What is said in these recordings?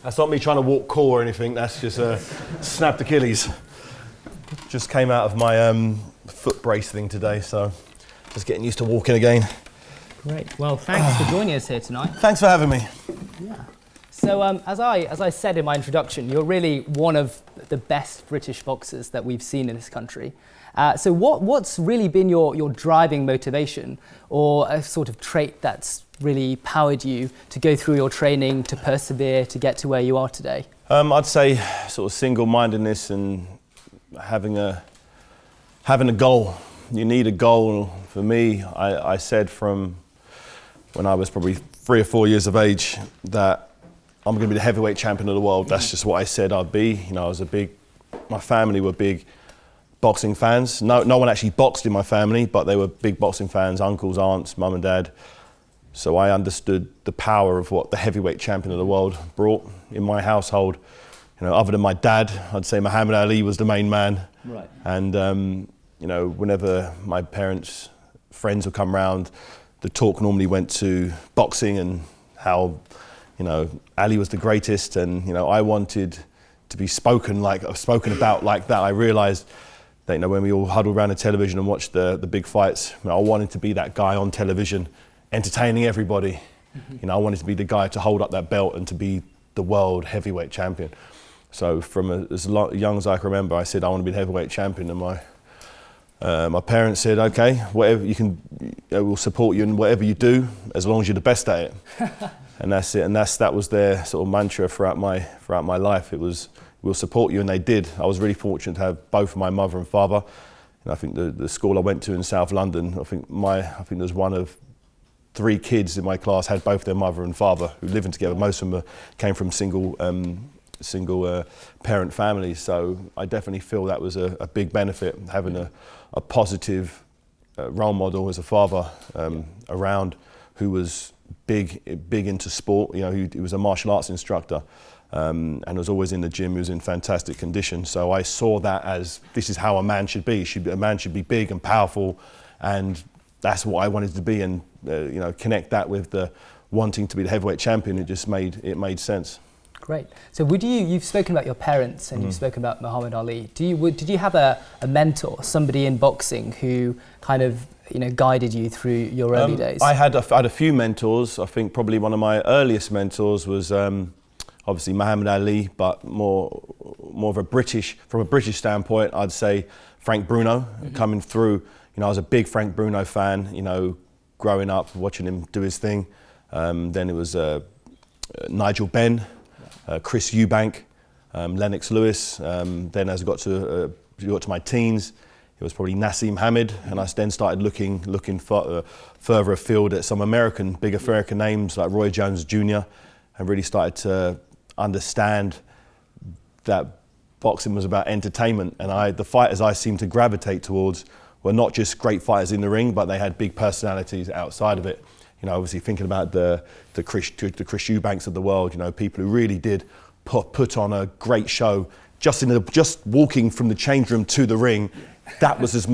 That's not me trying to walk cool or anything. That's just a snapped Achilles. Just came out of my foot brace thing today, so just getting used to walking again. Great. Well, thanks for joining us here tonight. Thanks for having me. Yeah. So as I said in my introduction, you're really one of the best British boxers that we've seen in this country. So what's really been your driving motivation, or a sort of trait that's really powered you to go through your training, to persevere, to get to where you are today? I'd say sort of single-mindedness and having a goal. You need a goal. For me, I said from when I was probably 3 or 4 years of age that I'm going to be the heavyweight champion of the world. That's just what I said I'd be. You know, my family were big boxing fans. No one actually boxed in my family, but they were big boxing fans, uncles, aunts, mum and dad. So I understood the power of what the heavyweight champion of the world brought in my household. You know, other than my dad, I'd say Muhammad Ali was the main man. Right. And you know, whenever my parents' friends would come round, the talk normally went to boxing and how, you know, Ali was the greatest, and you know, I wanted to be spoken about like that. I realised that, you know, when we all huddled around the television and watched the big fights, you know, I wanted to be that guy on television, entertaining everybody. You know, I wanted to be the guy to hold up that belt and to be the world heavyweight champion. So from as young as I can remember, I said I want to be the heavyweight champion, and my parents said, okay, whatever you can, we'll support you in whatever you do, as long as you're the best at it. And that's it. And that was their sort of mantra throughout my life. It was, we'll support you, and they did. I was really fortunate to have both my mother and father. And I think the school I went to in South London, I think there's one of 3 kids in my class had both their mother and father who living together. Most of them came from single parent families. So I definitely feel that was a big benefit, having a positive role model as a father around, who was big into sport. You know, he was a martial arts instructor and was always in the gym. He was in fantastic condition. So I saw that as, this is how a man should be. A man should be big and powerful, and that's what I wanted to be. And you know, connect that with the wanting to be the heavyweight champion. It just made sense. Great. So you've spoken about your parents and you've spoken about Muhammad Ali. Did you have a mentor, somebody in boxing who kind of, you know, guided you through your early days? I had a few mentors. I think probably one of my earliest mentors was obviously Muhammad Ali, but more of from a British standpoint, I'd say Frank Bruno. Coming through, you know, I was a big Frank Bruno fan, you know, growing up, watching him do his thing. Then it was Nigel Benn, Chris Eubank, Lennox Lewis. Then as I got to my teens, it was probably Nassim Hamed, and I then started looking further afield at some big American names like Roy Jones Jr., and really started to understand that boxing was about entertainment. And the fighters I seemed to gravitate towards were not just great fighters in the ring, but they had big personalities outside of it. You know, obviously thinking about the Chris Eubanks of the world, you know, people who really did put on a great show. Just walking from the change room to the ring, that was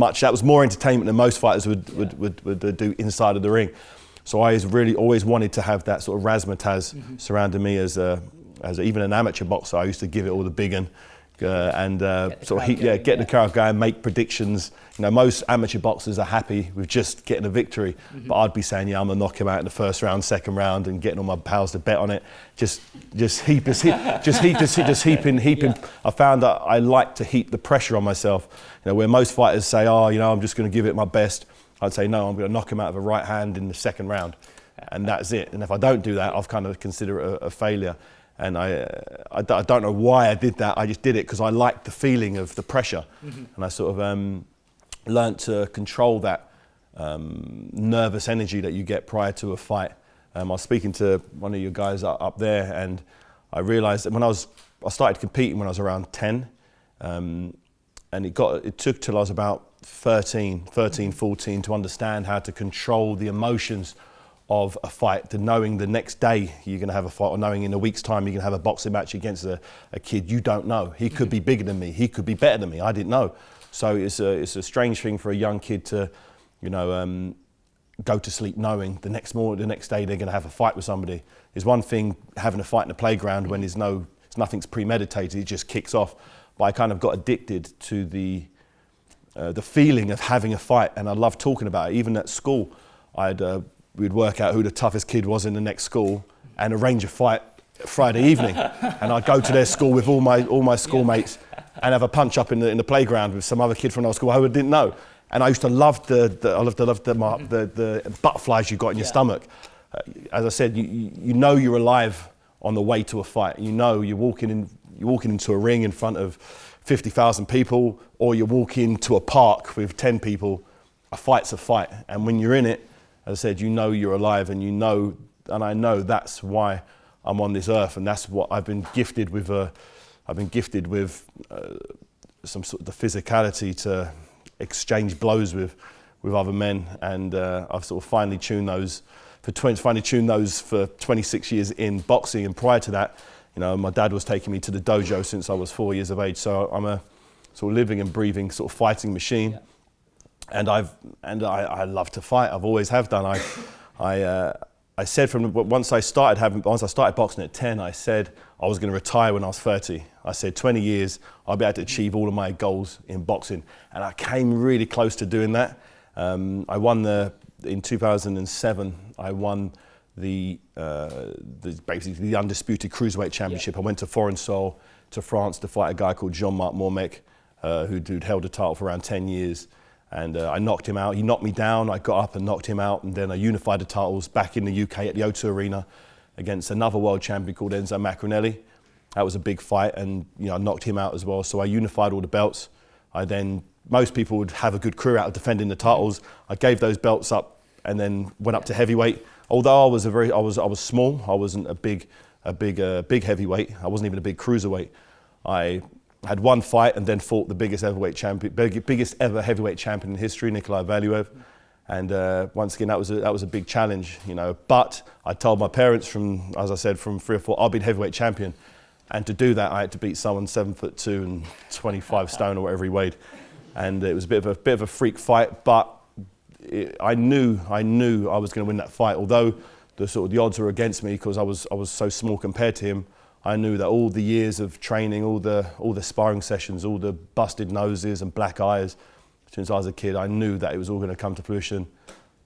more entertainment than most fighters would do inside of the ring. So I really always wanted to have that sort of razzmatazz surrounding me as even an amateur boxer. I used to give it all the big one. Get the crowd going, make predictions. You know, most amateur boxers are happy with just getting a victory, but I'd be saying, yeah, I'm gonna knock him out in the first round, second round, and getting all my pals to bet on it. Just heaping. I found that I like to heap the pressure on myself. You know, where most fighters say, oh, you know, I'm just gonna give it my best, I'd say, no, I'm gonna knock him out of a right hand in the second round, and that's it. And if I don't do that, I've kind of consider it a failure. And I don't know why I did that. I just did it because I liked the feeling of the pressure. And I sort of learnt to control that nervous energy that you get prior to a fight. I was speaking to one of you guys up there, and I realised that when I started competing when I was around 10, and it took till I was about 13, 14 to understand how to control the emotions of a fight, to knowing the next day you're going to have a fight, or knowing in a week's time you're going to have a boxing match against a kid you don't know. He could be bigger than me, he could be better than me, I didn't know. So it's a strange thing for a young kid to, you know, go to sleep knowing the next day they're going to have a fight with somebody. It's one thing having a fight in the playground when nothing's premeditated, it just kicks off. But I kind of got addicted to the feeling of having a fight, and I loved talking about it. Even at school, we'd work out who the toughest kid was in the next school and arrange a fight Friday evening. And I'd go to their school with all my schoolmates and have a punch up in the playground with some other kid from our school who I didn't know. And I used to love the butterflies you got in your stomach. As I said, you know you're alive on the way to a fight. You know you're walking into a ring in front of 50,000 people, or you walk into a park with 10 people. A fight's a fight, and when you're in it, as I said, you know you're alive, and I know that's why I'm on this earth, and that's what I've been gifted with. I've been gifted with some sort of the physicality to exchange blows with other men, and I've sort of finally tuned those for 26 years in boxing, and prior to that, my dad was taking me to the dojo since I was 4 years of age, so I'm a sort of living and breathing sort of fighting machine. Yeah. And I love to fight. I've always have done. I said once I started boxing at 10, I said I was going to retire when I was 30. I said 20 years I'll be able to achieve all of my goals in boxing, and I came really close to doing that. I won in 2007. I won basically the undisputed cruiserweight championship. Yeah. I went to foreign soil, to France, to fight a guy called Jean-Marc Mormec, who'd held the title for around 10 years. And I knocked him out. He knocked me down. I got up and knocked him out. And then I unified the titles back in the UK at the O2 Arena against another world champion called Enzo Macronelli. That was a big fight, and I knocked him out as well. So I unified all the belts. Most people would have a good career out of defending the titles. I gave those belts up and then went up to heavyweight. Although I was small, I wasn't a big heavyweight. I wasn't even a big cruiserweight. I had one fight and then fought the biggest ever heavyweight champion in history, Nikolai Valuev. And once again, that was a big challenge, But I told my parents from 3 or 4, I'll be the heavyweight champion. And to do that, I had to beat someone 7'2" and 25 stone or whatever he weighed. And it was a bit of a freak fight, but I knew I was going to win that fight. Although the odds were against me because I was so small compared to him, I knew that all the years of training, all the sparring sessions, all the busted noses and black eyes since I was a kid, I knew that it was all going to come to fruition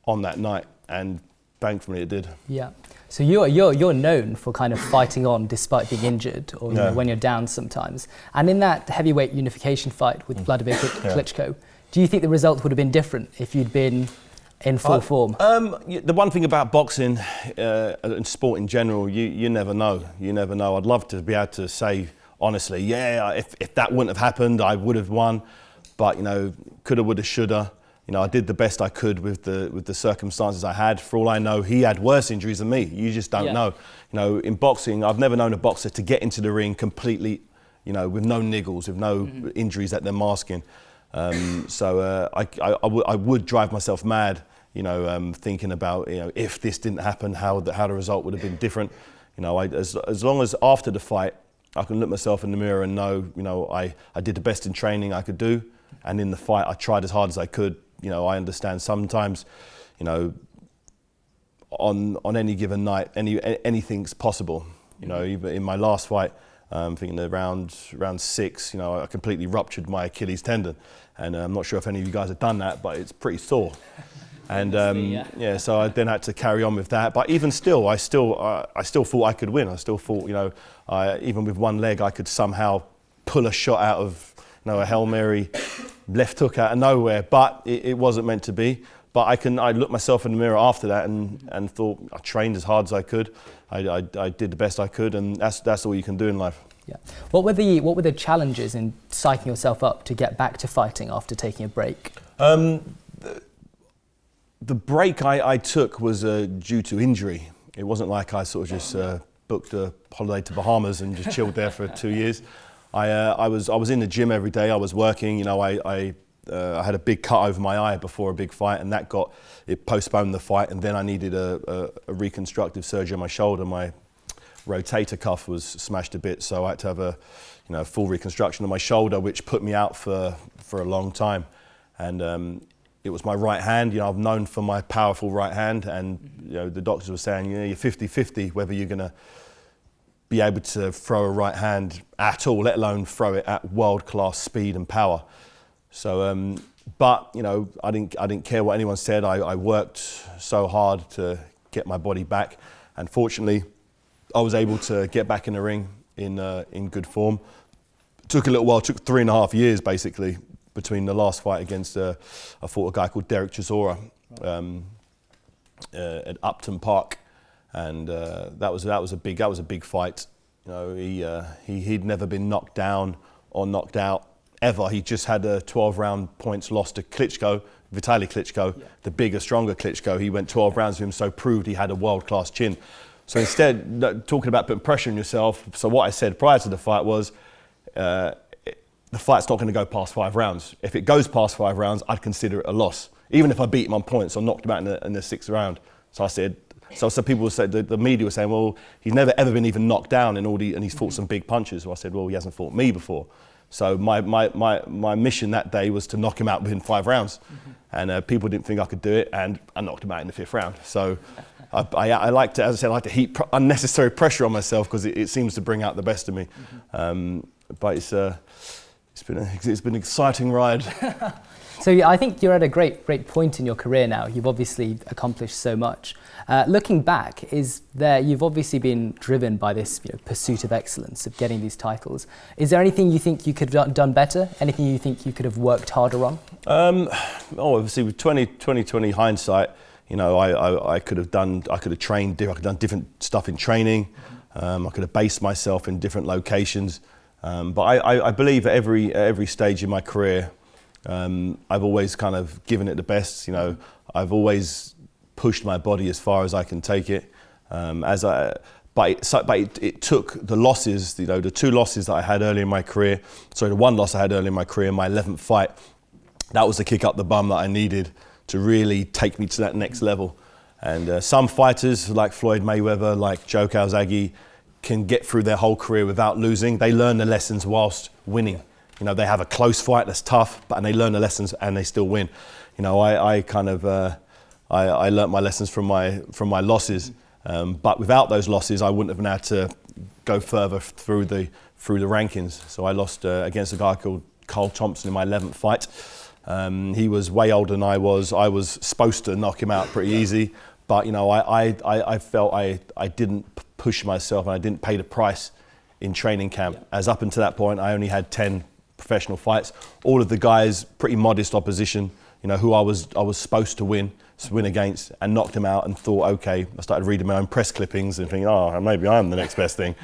on that night, and thankfully it did. Yeah. So you're known for kind of fighting on despite being injured, or when you're down sometimes. And in that heavyweight unification fight with Vladimir Klitschko, do you think the result would have been different if you'd been in full form? The one thing about boxing and sport in general, you never know. You never know. I'd love to be able to say honestly, if that wouldn't have happened, I would have won. But coulda, woulda, shoulda. I did the best I could with the circumstances I had. For all I know, he had worse injuries than me. You just don't know. In boxing, I've never known a boxer to get into the ring completely, with no niggles, with no injuries that they're masking. So I would drive myself mad, thinking about, if this didn't happen, how the result would have been different. As long as after the fight, I can look myself in the mirror and know, I did the best in training I could do, and in the fight I tried as hard as I could. I understand sometimes, on any given night, anything's possible. Even in my last fight, thinking around 6, I completely ruptured my Achilles tendon, and I'm not sure if any of you guys have done that, but it's pretty sore. And so I then had to carry on with that. But even still, I still thought I could win. I still thought, even with one leg, I could somehow pull a shot out of, a Hail Mary left hook out of nowhere. But it wasn't meant to be. But I looked myself in the mirror after that and thought I trained as hard as I could. I did the best I could, and that's all you can do in life. Yeah. What were the challenges in psyching yourself up to get back to fighting after taking a break? The break I took was due to injury. It wasn't like I sort of just booked a holiday to Bahamas and just chilled there for 2 years. I was in the gym every day. I was working. I had a big cut over my eye before a big fight, and it postponed the fight. And then I needed a reconstructive surgery on my shoulder. My rotator cuff was smashed a bit, so I had to have a full reconstruction of my shoulder, which put me out for a long time. And it was my right hand. You know, I'm known for my powerful right hand, and you know, the doctors were saying, you know, you're 50-50 whether you're going to be able to throw a right hand at all, let alone throw it at world-class speed and power. So, but you know, I didn't care what anyone said. I worked so hard to get my body back, and fortunately, I was able to get back in the ring in good form. It took a little while. It took 3.5 years basically between the last fight against I fought a guy called Derek Chisora at Upton Park. And that was a big fight. You know, he'd never been knocked down or knocked out ever. He just had a 12-round points loss to Klitschko, Vitaly Klitschko, the bigger, stronger Klitschko. He went 12 rounds with him, so proved he had a world-class chin. So instead, talking about putting pressure on yourself, so what I said prior to the fight was, the fight's not going to go past 5 rounds. If it goes past 5 rounds, I'd consider it a loss, even if I beat him on points or knocked him out in the 6th round. So I said. So some people said, the media were saying, well, he's never ever been even knocked down and he's fought some big punches. So I said, well, he hasn't fought me before. So my mission that day was to knock him out within 5 rounds. And people didn't think I could do it, and I knocked him out in the 5th round. So I like to, as I said, I like to heap unnecessary pressure on myself because it seems to bring out the best of me. But it's been an exciting ride. So I think you're at a great point in your career now. You've obviously accomplished so much. Looking back, you've obviously been driven by this pursuit of excellence, of getting these titles. Is there anything you think you could have done better? Anything you think you could have worked harder on? Obviously with 2020 hindsight, you know, I could have trained, I could have done different stuff in training. I could have based myself in different locations. But I believe at every stage in my career, I've always kind of given it the best. You know, I've always pushed my body as far as I can take it. But it took the losses, you know, the 2 losses that I had early in my career. Sorry, the 1 loss I had early in my career, my 11th fight. That was the kick up the bum that I needed to really take me to that next level. And some fighters like Floyd Mayweather, like Joe Calzaghe, can get through their whole career without losing. They learn the lessons whilst winning. You know, they have a close fight that's tough, and they learn the lessons and they still win. You know, I learnt my lessons from my losses, but without those losses, I wouldn't have been able to go further through the rankings. So I lost against a guy called Carl Thompson in my 11th fight. He was way older than I was. I was supposed to knock him out pretty easy, but you know, I felt I didn't push myself and I didn't pay the price in training camp. As up until that point, I only had 10 professional fights. All of the guys, pretty modest opposition, you know, who I was supposed to win against, and knocked him out and thought, okay, I started reading my own press clippings and thinking, oh, maybe I'm the next best thing,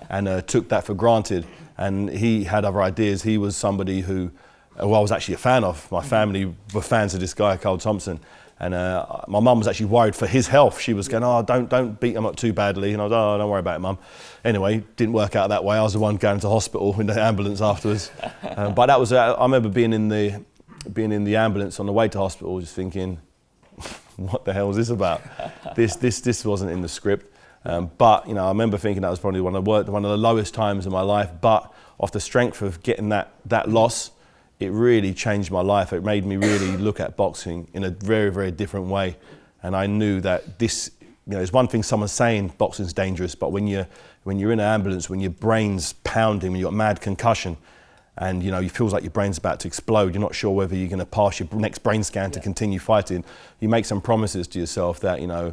and took that for granted. And he had other ideas. He was somebody who I was actually a fan of. My family were fans of this guy, Carl Thompson. And my mum was actually worried for his health. She was going, oh, don't beat him up too badly. And I was, oh, don't worry about it, Mum. Anyway, didn't work out that way. I was the one going to hospital in the ambulance afterwards. But that was, I remember being in the ambulance on the way to hospital, just thinking, what the hell is this about? This wasn't in the script. But you know, I remember thinking that was probably one of the lowest times in my life. But off the strength of getting that loss, it really changed my life. It made me really look at boxing in a very, very different way. And I knew that this, you know, it's one thing someone saying boxing's dangerous, but when you're in an ambulance, when your brain's pounding, when you've got mad concussion, and you know, it feels like your brain's about to explode, you're not sure whether you're going to pass your next brain scan to continue fighting. You make some promises to yourself that, you know,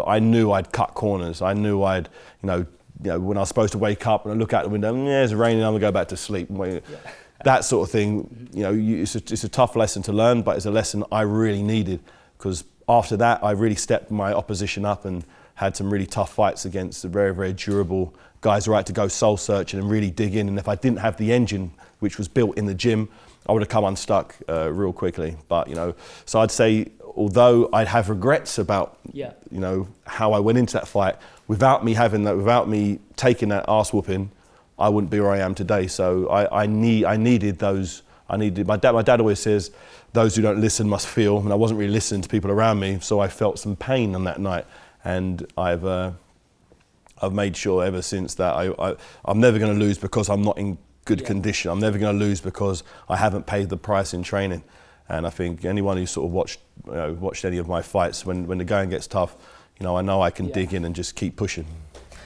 I knew I'd cut corners. I knew I'd, you know, when I was supposed to wake up and I look out the window, yeah, it's raining, I'm going to go back to sleep. That sort of thing, you know, it's a tough lesson to learn, but it's a lesson I really needed, because after that, I really stepped my opposition up and had some really tough fights against the very, very durable guys who had to go soul searching and really dig in. And if I didn't have the engine, which was built in the gym, I would have come unstuck real quickly. But, you know, so I'd say, although I'd have regrets about, you know, how I went into that fight, without me taking that arse whooping, I wouldn't be where I am today. So I needed those. My dad always says, those who don't listen must feel, and I wasn't really listening to people around me, so I felt some pain on that night. And I've made sure ever since that I'm never going to lose because I'm not in good condition. I'm never going to lose because I haven't paid the price in training. And I think anyone who sort of watched any of my fights, when the going gets tough, I know I can dig in and just keep pushing.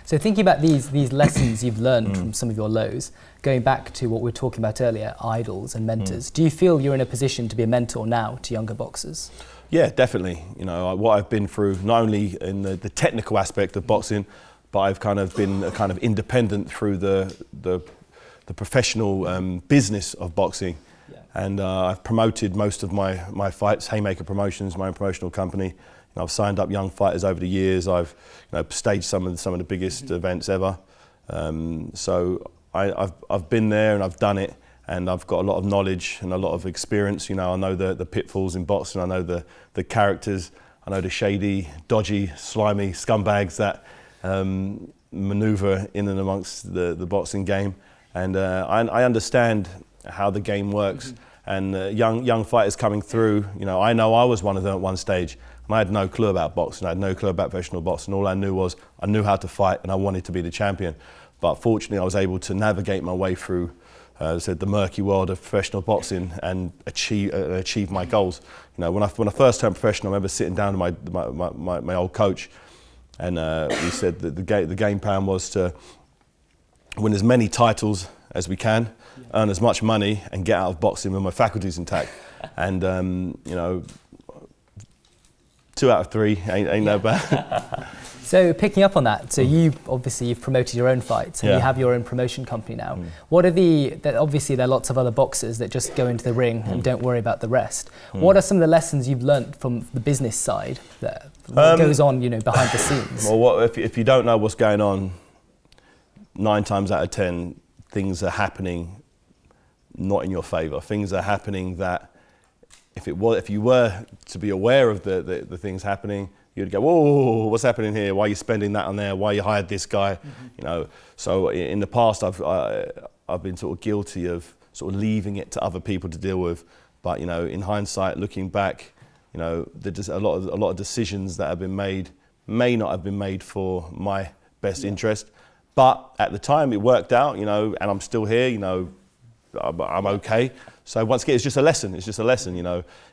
So thinking about these lessons you've learned from some of your lows, going back to what we were talking about earlier, idols and mentors, do you feel you're in a position to be a mentor now to younger boxers? Yeah, definitely. What I've been through, not only in the technical aspect of boxing, but I've kind of been kind of independent through the professional business of boxing. Yeah. And I've promoted most of my fights, Haymaker Promotions, my own promotional company. I've signed up young fighters over the years. I've staged some of the biggest events ever. So I've been there and I've done it, and I've got a lot of knowledge and a lot of experience. I know the pitfalls in boxing. I know the characters. I know the shady, dodgy, slimy scumbags that maneuver in and amongst the boxing game. And I understand how the game works. And young fighters coming through, I know I was one of them at one stage. And I had no clue about boxing. I had no clue about professional boxing. All I knew was I knew how to fight and I wanted to be the champion. But fortunately, I was able to navigate my way through the murky world of professional boxing and achieve my goals. When I first turned professional, I remember sitting down with my old coach, and he said that the game plan was to win as many titles as we can, earn as much money, and get out of boxing with my faculties intact. And 2 out of 3 ain't no bad. So picking up on that, so you've promoted your own fights and you have your own promotion company now. What are obviously there are lots of other boxers that just go into the ring and don't worry about the rest. What are some of the lessons you've learnt from the business side that goes on, behind the scenes? Well, if you don't know what's going on, 9 times out of 10, things are happening not in your favour. Things are happening that if you were to be aware of the things happening, you'd go, whoa, what's happening here? Why are you spending that on there? Why you hired this guy? So in the past, I've been sort of guilty of sort of leaving it to other people to deal with. But in hindsight, looking back, there's a lot of decisions that have been made may not have been made for my best interest. But at the time, it worked out, and I'm still here. I'm okay. So once again, it's just a lesson. It's just a lesson.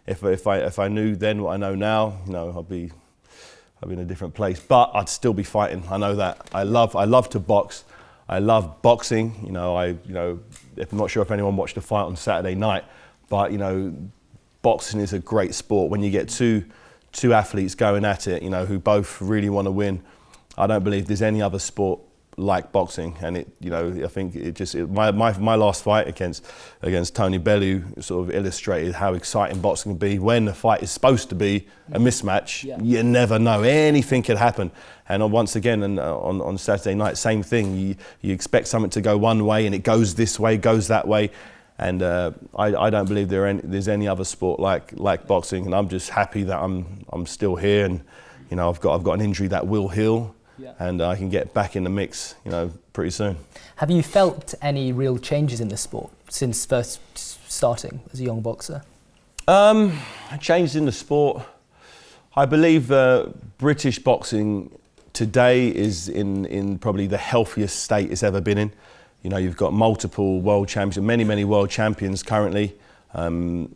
If I knew then what I know now, I'd be in a different place. But I'd still be fighting. I know that. I love to box. I love boxing. If I'm not sure if anyone watched the fight on Saturday night, but boxing is a great sport. When you get two athletes going at it, who both really want to win, I don't believe there's any other sport like boxing. And I think my last fight against Tony Bellew sort of illustrated how exciting boxing can be when the fight is supposed to be a mismatch. You never know, anything could happen. And once again, on Saturday night, same thing. You expect something to go one way and it goes this way, goes that way. And I don't believe there's any other sport like boxing. And I'm just happy that I'm still here, and I've got an injury that will heal. And I can get back in the mix, pretty soon. Have you felt any real changes in the sport since first starting as a young boxer? Changes in the sport. I believe British boxing today is in probably the healthiest state it's ever been in. You've got multiple world champions, many world champions currently. In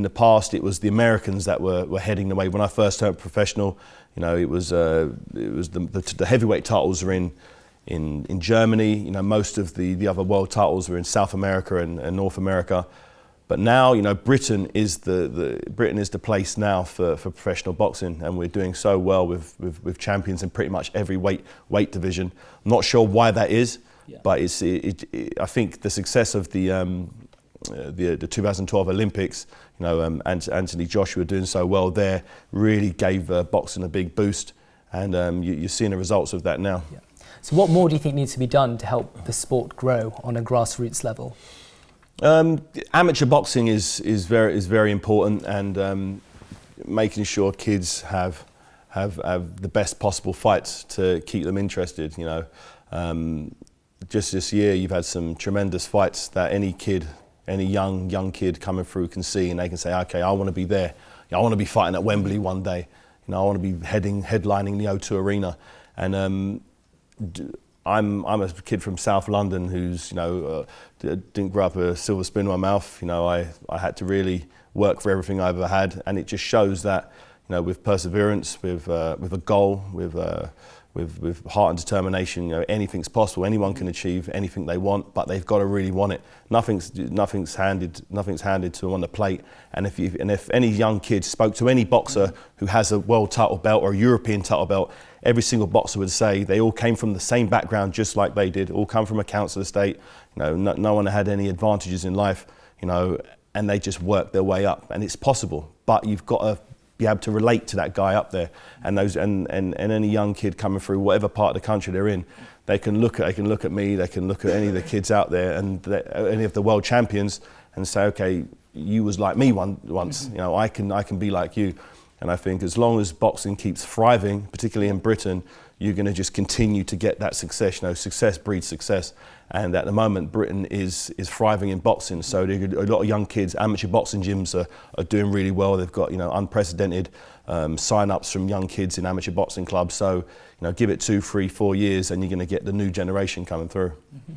the past, it was the Americans that were heading the way. When I first turned professional, it was the heavyweight titles were in Germany. Most of the other world titles were in South America and North America. But now, Britain is the place now for professional boxing, and we're doing so well with champions in pretty much every weight division. I'm not sure why that is, but I think the success of the 2012 Olympics, and Anthony Joshua doing so well there really gave boxing a big boost, and you're seeing the results of that now. Yeah. So what more do you think needs to be done to help the sport grow on a grassroots level? Amateur boxing is very important, and making sure kids have the best possible fights to keep them interested. Just this year, you've had some tremendous fights that any young kid coming through can see, and they can say, okay, I want to be there. I want to be fighting at Wembley one day. I want to be headlining the O2 Arena. And I'm a kid from South London who's, didn't grow up with a silver spoon in my mouth. I had to really work for everything I ever had, and it just shows that, with perseverance, with a goal, with heart and determination, anything's possible. Anyone can achieve anything they want, but they've got to really want it. Nothing's handed to them on the plate. And if any young kid spoke to any boxer who has a world title belt or a European title belt, every single boxer would say they all came from the same background, just like they did. All come from a council estate. No one had any advantages in life. And they just worked their way up, and it's possible. But you've got to be able to relate to that guy up there, and any young kid coming through whatever part of the country they're in, they can look at me, they can look at any of the kids out there, and any of the world champions, and say, okay, you was like me once. I can be like you. And I think as long as boxing keeps thriving, particularly in Britain, you're going to just continue to get that success. Success breeds success. And at the moment, Britain is thriving in boxing. So a lot of young kids, amateur boxing gyms are doing really well. They've got unprecedented sign-ups from young kids in amateur boxing clubs. So give it 2, 3, 4 years, and you're going to get the new generation coming through. Mm-hmm.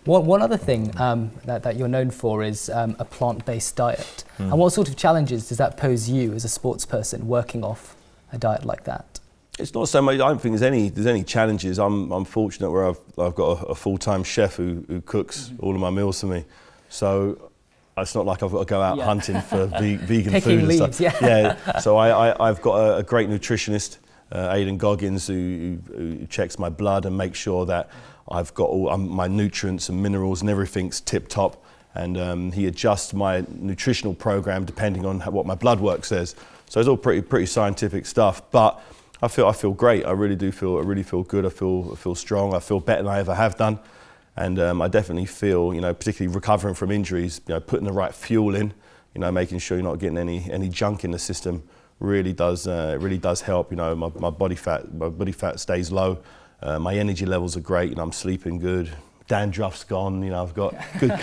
One other thing that you're known for is a plant-based diet. And what sort of challenges does that pose you as a sports person working off a diet like that? It's not so much. I don't think there's any challenges. I'm fortunate where I've got a full-time chef who cooks all of my meals for me. So it's not like I've got to go out hunting for vegan Picking food and leaves, stuff. Yeah. So I've got a great nutritionist, Aidan Goggins, who checks my blood and makes sure that I've got all my nutrients and minerals and everything's tip-top. And he adjusts my nutritional program depending on what my blood work says. So it's all pretty scientific stuff. But I feel great. I really feel good. I feel strong. I feel better than I ever have done, and I definitely feel, particularly recovering from injuries, putting the right fuel in, making sure you're not getting any junk in the system really does help. My body fat stays low. My energy levels are great. I'm sleeping good. Dandruff's gone. I've got good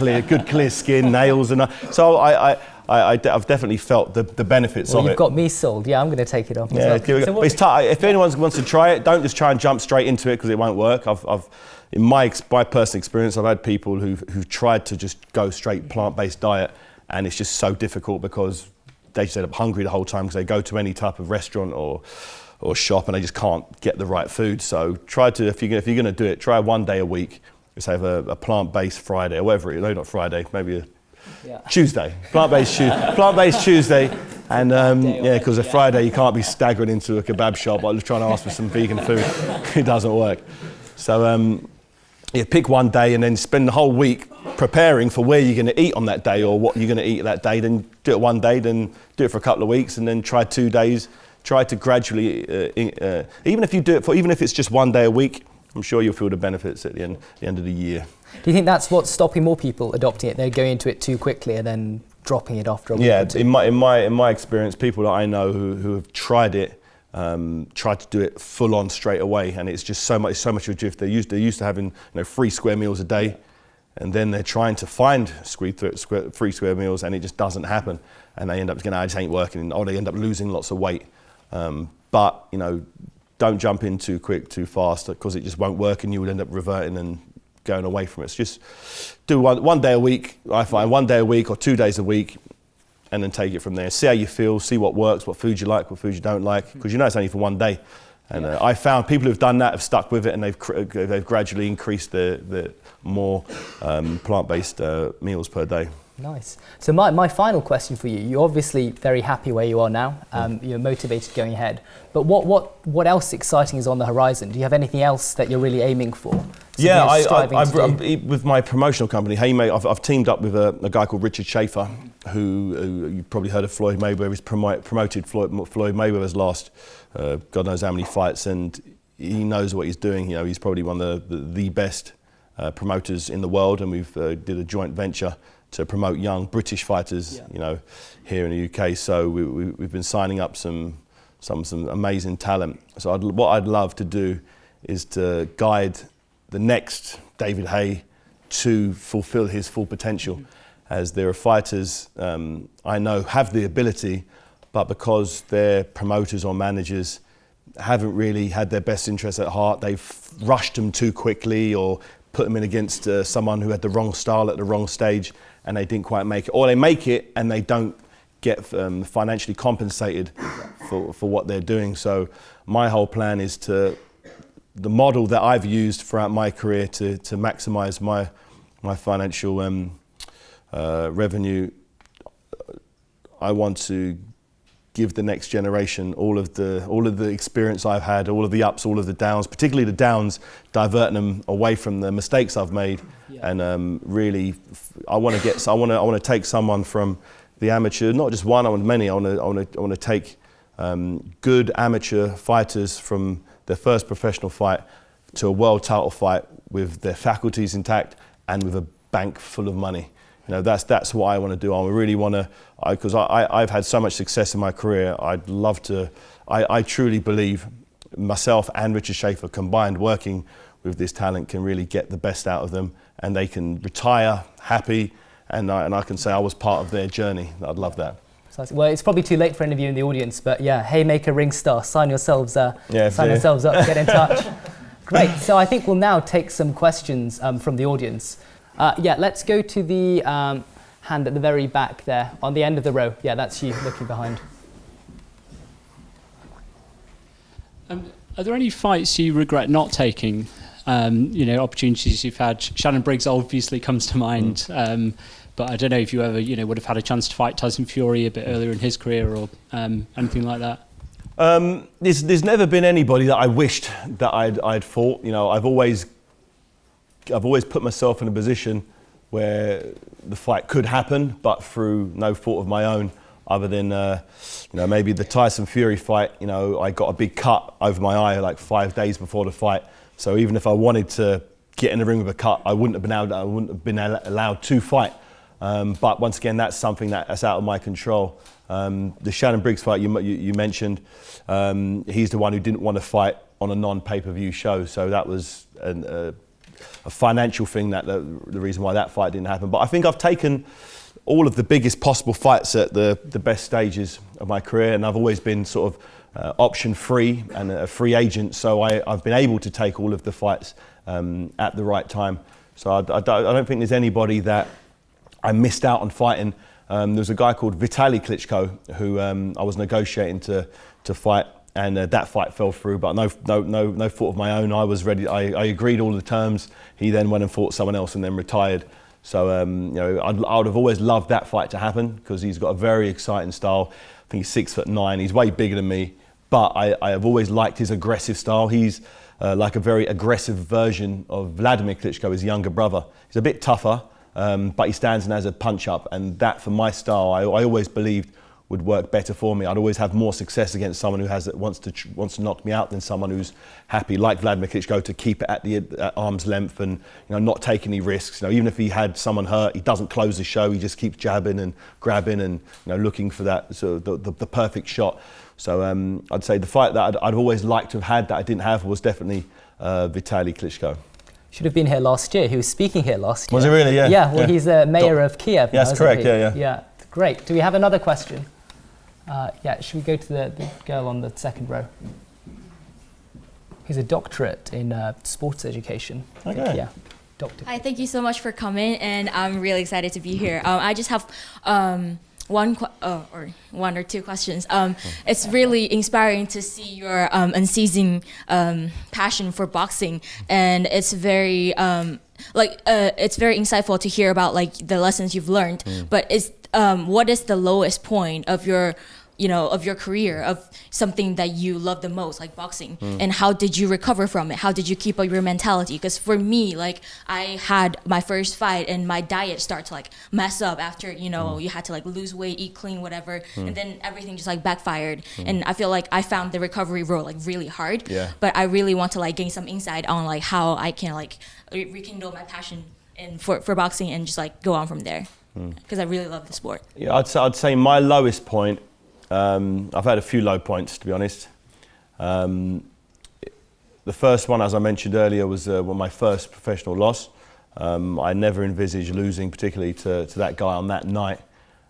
clear skin, nails, and so I've definitely felt the benefits of it. You've got me sold. Yeah, I'm going to take it off. Yeah, so it's tough. If anyone wants to try it, don't just try and jump straight into it because it won't work. In my personal experience, I've had people who've tried to just go straight plant-based diet, and it's just so difficult because they just end up hungry the whole time because they go to any type of restaurant or shop and they just can't get the right food. So if you're going to do it, try 1 day a week. Let's have a plant-based Friday or whatever. No, not Friday. Maybe Tuesday. Plant-based Tuesday. And because a Friday you can't be staggering into a kebab shop or trying to ask for some vegan food. It doesn't work. So pick 1 day and then spend the whole week preparing for where you're going to eat on that day or what you're going to eat that day. Then do it 1 day, then do it for a couple of weeks, and then try 2 days. Try to gradually, even if it's just 1 day a week, I'm sure you'll feel the benefits at the end of the year. Do you think that's what's stopping more people adopting it? They're going into it too quickly and then dropping it after a week or two? In my experience, people that I know who have tried it, try to do it full on straight away, and it's just so much of a drift. They're used to having 3 square meals a day, and then they're trying to find 3 square meals, and it just doesn't happen, and they end up going, "I just ain't working," or they end up losing lots of weight. But don't jump in too quick, too fast, because it just won't work, and you will end up reverting and going away from it. So just do one day a week. I find 1 day a week or 2 days a week, and then take it from there. See how you feel, see what works, what food you like, what food you don't like, because it's only for 1 day. And I found people who've done that have stuck with it, and they've gradually increased the more plant-based meals per day. Nice. So my final question for you, you're obviously very happy where you are now, you're motivated going ahead, but what else exciting is on the horizon? Do you have anything else that you're really aiming for? With my promotional company, Haye, I've teamed up with a guy called Richard Schaefer, who you probably heard of Floyd Mayweather. He's promoted Floyd Mayweather's last God knows how many fights, and he knows what he's doing. He's probably one of the best promoters in the world, and we've did a joint venture to promote young British fighters, here in the UK. So we've been signing up some amazing talent. So what I'd love to do is to guide the next David Haye to fulfil his full potential. As there are fighters I know have the ability, but because their promoters or managers haven't really had their best interests at heart. They've rushed them too quickly or put them in against someone who had the wrong style at the wrong stage and they didn't quite make it. Or they make it and they don't get financially compensated for what they're doing. So my whole plan is the model that I've used throughout my career to maximise my financial revenue. I want to give the next generation all of the experience I've had, all of the ups, all of the downs, particularly the downs, diverting them away from the mistakes I've made, and really, I want to take someone from the amateur, not just one, I want many. I want to take good amateur fighters from their first professional fight to a world title fight with their faculties intact and with a bank full of money. You know, that's what I want to do. I really want to, because I've had so much success in my career. I'd love to. I truly believe myself and Richard Schaefer combined, working with this talent, can really get the best out of them, and they can retire happy. And I can say I was part of their journey. I'd love that. Well, it's probably too late for any of you in the audience, but yeah, Haymaker Ring Star, sign yourselves up, get in touch. Great. So I think we'll now take some questions from the audience. Let's go to the hand at the very back there, on the end of the row. Yeah, that's you looking behind. Are there any fights you regret not taking? Opportunities you've had. Shannon Briggs obviously comes to mind, but I don't know if you ever, would have had a chance to fight Tyson Fury a bit earlier in his career or anything like that. There's never been anybody that I wished that I'd fought. I've always put myself in a position where the fight could happen, but through no fault of my own, other than maybe the Tyson Fury fight. I got a big cut over my eye like 5 days before the fight. So even if I wanted to get in the ring with a cut, I wouldn't have been allowed to fight. But once again, that's something that's out of my control. The Shannon Briggs fight you mentioned, he's the one who didn't want to fight on a non-pay-per-view show. So that was a financial thing, that the reason why that fight didn't happen. But I think I've taken all of the biggest possible fights at the best stages of my career, and I've always been sort of option free and a free agent, so I've been able to take all of the fights at the right time. So I don't think there's anybody that I missed out on fighting. There was a guy called Vitaly Klitschko who I was negotiating to fight, and that fight fell through, but no fault of my own. I was ready. I agreed all the terms. He then went and fought someone else and then retired. So I would have always loved that fight to happen, because he's got a very exciting style. I think he's 6'9". He's way bigger than me, but I have always liked his aggressive style. He's like a very aggressive version of Vladimir Klitschko, his younger brother. He's a bit tougher, but he stands and has a punch up, and that, for my style, I always believed would work better for me. I'd always have more success against someone who wants to knock me out than someone who's happy, like Vladimir Klitschko, to keep it at arm's length and not take any risks. Even if he had someone hurt, he doesn't close the show. He just keeps jabbing and grabbing and looking for that sort of the perfect shot. So I'd say the fight that I'd always liked to have had that I didn't have was definitely Vitaly Klitschko. Should have been here last year. He was speaking here last year. Was he really? Yeah. Yeah. Well, he's the mayor of Kiev. That's correct. Yeah. Yeah. Great. Do we have another question? Should we go to the girl on the second row? He's a doctorate in sports education. Okay. Yeah. Doctor. Hi, thank you so much for coming, and I'm really excited to be here. I just have one or two questions. It's really inspiring to see your unceasing passion for boxing, and it's very it's very insightful to hear about the lessons you've learned. But what is the lowest point of your career, of something that you love the most, like boxing, and how did you recover from it? How did you keep up your mentality? Because for me, I had my first fight and my diet started to mess up after, you had to lose weight, eat clean, whatever, and then everything just backfired. And I feel like I found the recovery road really hard. Yeah. But I really want to gain some insight on how I can rekindle my passion for boxing and just go on from there. Because I really love the sport. Yeah, I'd say my lowest point. I've had a few low points, to be honest. The first one, as I mentioned earlier, was my first professional loss. I never envisaged losing, particularly to that guy on that night.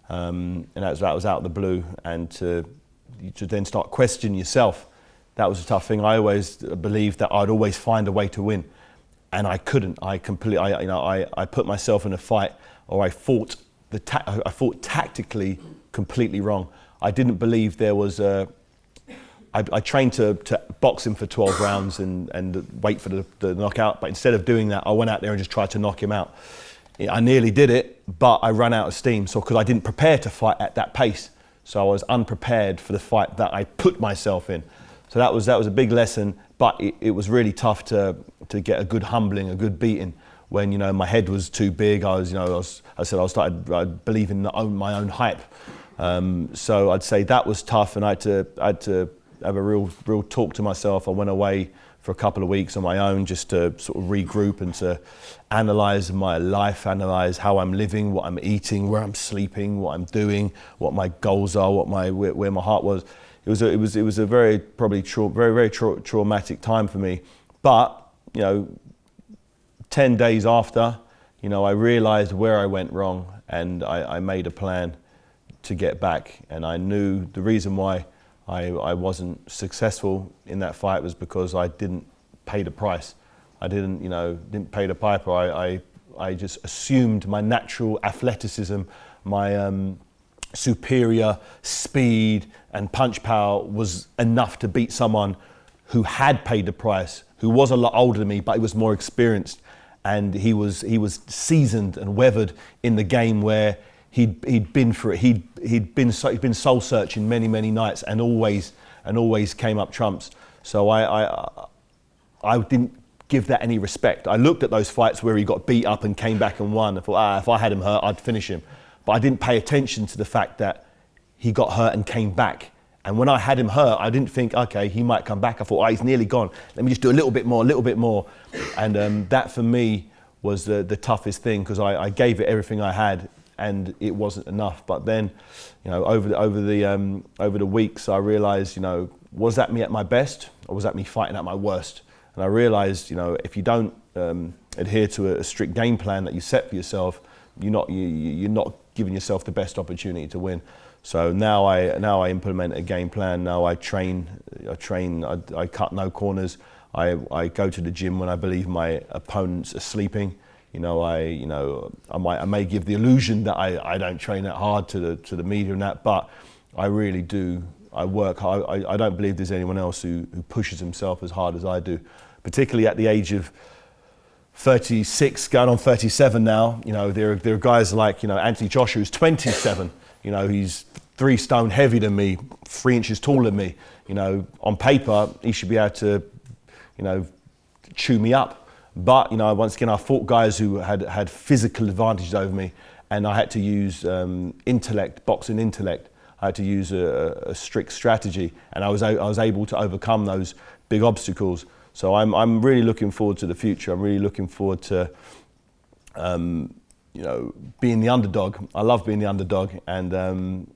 And that was out of the blue. And to then start questioning yourself, that was a tough thing. I always believed that I'd always find a way to win, and I couldn't. I put myself in a fight, or I fought tactically completely wrong. I didn't believe there was a. I trained to box him for 12 rounds and wait for the knockout, but instead of doing that, I went out there and just tried to knock him out. I nearly did it, but I ran out of steam. So because I didn't prepare to fight at that pace, so I was unprepared for the fight that I put myself in. So that was a big lesson, but it was really tough to get a good humbling, a good beating. When my head was too big, I started believing my own hype. So I'd say that was tough, and I had to have a real talk to myself. I went away for a couple of weeks on my own just to sort of regroup and to analyse my life, analyse how I'm living, what I'm eating, where I'm sleeping, what I'm doing, what my goals are, where my heart was. It was a very traumatic time for me. But 10 days after, I realised where I went wrong, and I made a plan to get back. And I knew the reason why I wasn't successful in that fight was because I didn't pay the price. I didn't pay the piper. I just assumed my natural athleticism, my superior speed and punch power was enough to beat someone who had paid the price, who was a lot older than me, but he was more experienced, and he was seasoned and weathered in the game where he'd been for it. He'd been soul searching many nights and always came up trumps. So I didn't give that any respect. I looked at those fights where he got beat up and came back and won. I thought, if I had him hurt, I'd finish him. But I didn't pay attention to the fact that he got hurt and came back. And when I had him hurt, I didn't think, okay, he might come back. I thought, he's nearly gone. Let me just do a little bit more. And that for me was the toughest thing, because I gave it everything I had, and it wasn't enough. But then, over the weeks, I realised, was that me at my best, or was that me fighting at my worst? And I realised, if you don't adhere to a strict game plan that you set for yourself, you're not giving yourself the best opportunity to win. So now I implement a game plan. Now I train. I cut no corners. I go to the gym when I believe my opponents are sleeping. I may give the illusion that I don't train that hard to the media and that, but I really do. I work hard. I don't believe there's anyone else who pushes himself as hard as I do, particularly at the age of 36, going on 37 now. There are guys like Anthony Joshua, who's 27. He's 3 stone heavier than me, 3 inches taller than me. On paper, he should be able to, chew me up. But once again, I fought guys who had physical advantages over me, and I had to use boxing intellect. I had to use a strict strategy, and I was able to overcome those big obstacles. So I'm really looking forward to the future. I'm really looking forward to being the underdog. I love being the underdog, and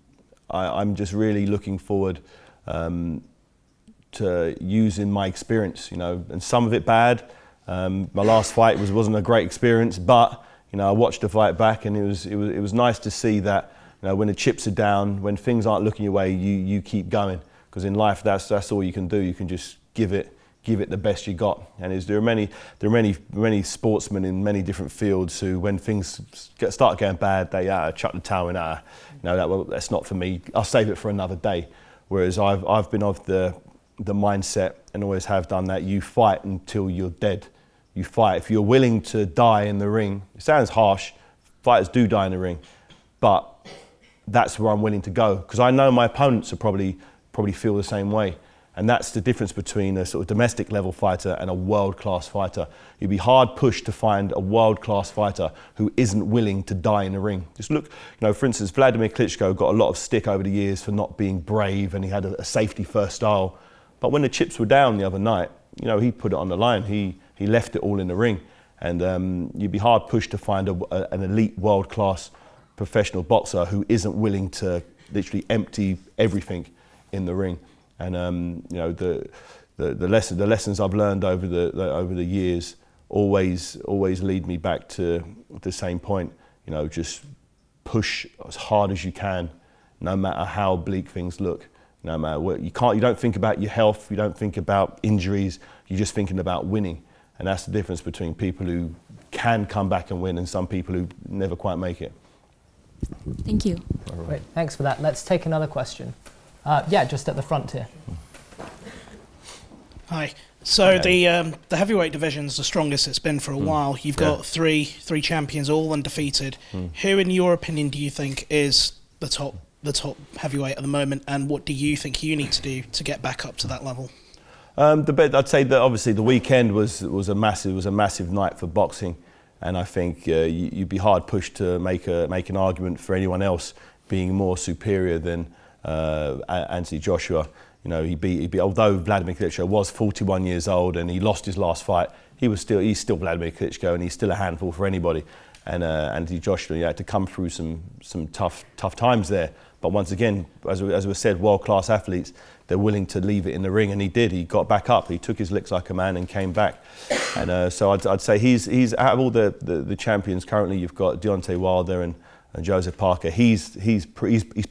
I'm just really looking forward to using my experience. And some of it bad. My last fight wasn't a great experience, but I watched the fight back, and it was nice to see that when the chips are down, when things aren't looking your way, you keep going, because in life that's all you can do. You can just give it the best you got. And there are many sportsmen in many different fields who, when things start going bad, they chuck the towel in. That's not for me. I'll save it for another day. Whereas I've been of the mindset, and always have done, that you fight until you're dead. You fight. If you're willing to die in the ring, it sounds harsh, fighters do die in the ring, but that's where I'm willing to go, because I know my opponents will probably feel the same way. And that's the difference between a sort of domestic level fighter and a world-class fighter. You'd be hard pushed to find a world-class fighter who isn't willing to die in the ring. Just look, for instance, Vladimir Klitschko got a lot of stick over the years for not being brave, and he had a safety-first style. But when the chips were down the other night, he put it on the line. He left it all in the ring. And you'd be hard pushed to find an elite world-class professional boxer who isn't willing to literally empty everything in the ring. And the lessons I've learned over the years always lead me back to the same point. Just push as hard as you can, no matter how bleak things look. No matter what, you don't think about your health, you don't think about injuries, you're just thinking about winning. And that's the difference between people who can come back and win and some people who never quite make it. Thank you. Great, thanks for that. Let's take another question. Yeah, just at the front here. Hi. So the heavyweight division's the strongest it's been for a while. You've got three champions, all undefeated. Who, in your opinion, do you think is the top heavyweight at the moment, and what do you think you need to do to get back up to that level? I'd say that obviously the weekend was a massive night for boxing, and I think you'd be hard pushed to make an argument for anyone else being more superior than Anthony Joshua. You know, he beat although Vladimir Klitschko was 41 years old and he lost his last fight, he's still Vladimir Klitschko, and he's still a handful for anybody. And Anthony Joshua, had to come through some tough times there. But once again, as was said, world-class athletes, they're willing to leave it in the ring, and he did. He got back up, he took his licks like a man and came back. And so I'd say he's out of all the champions currently. You've got Deontay Wilder and Joseph Parker. He's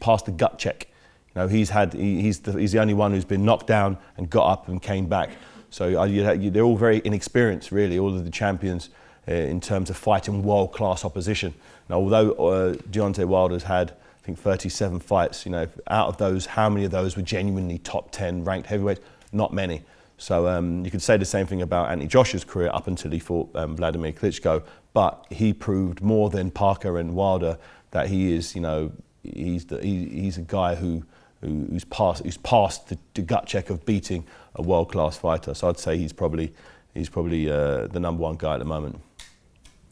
passed the gut check. You know, he's the only one who's been knocked down and got up and came back. So they're all very inexperienced, really, all of the champions in terms of fighting world-class opposition. Now, although Deontay Wilder's had, I think, 37 fights, out of those, how many of those were genuinely top 10 ranked heavyweights? Not many. So you could say the same thing about Anthony Joshua's career up until he fought Vladimir Klitschko, but he proved more than Parker and Wilder that he is, he's a guy who's passed the gut check of beating a world-class fighter. So I'd say he's probably the number one guy at the moment.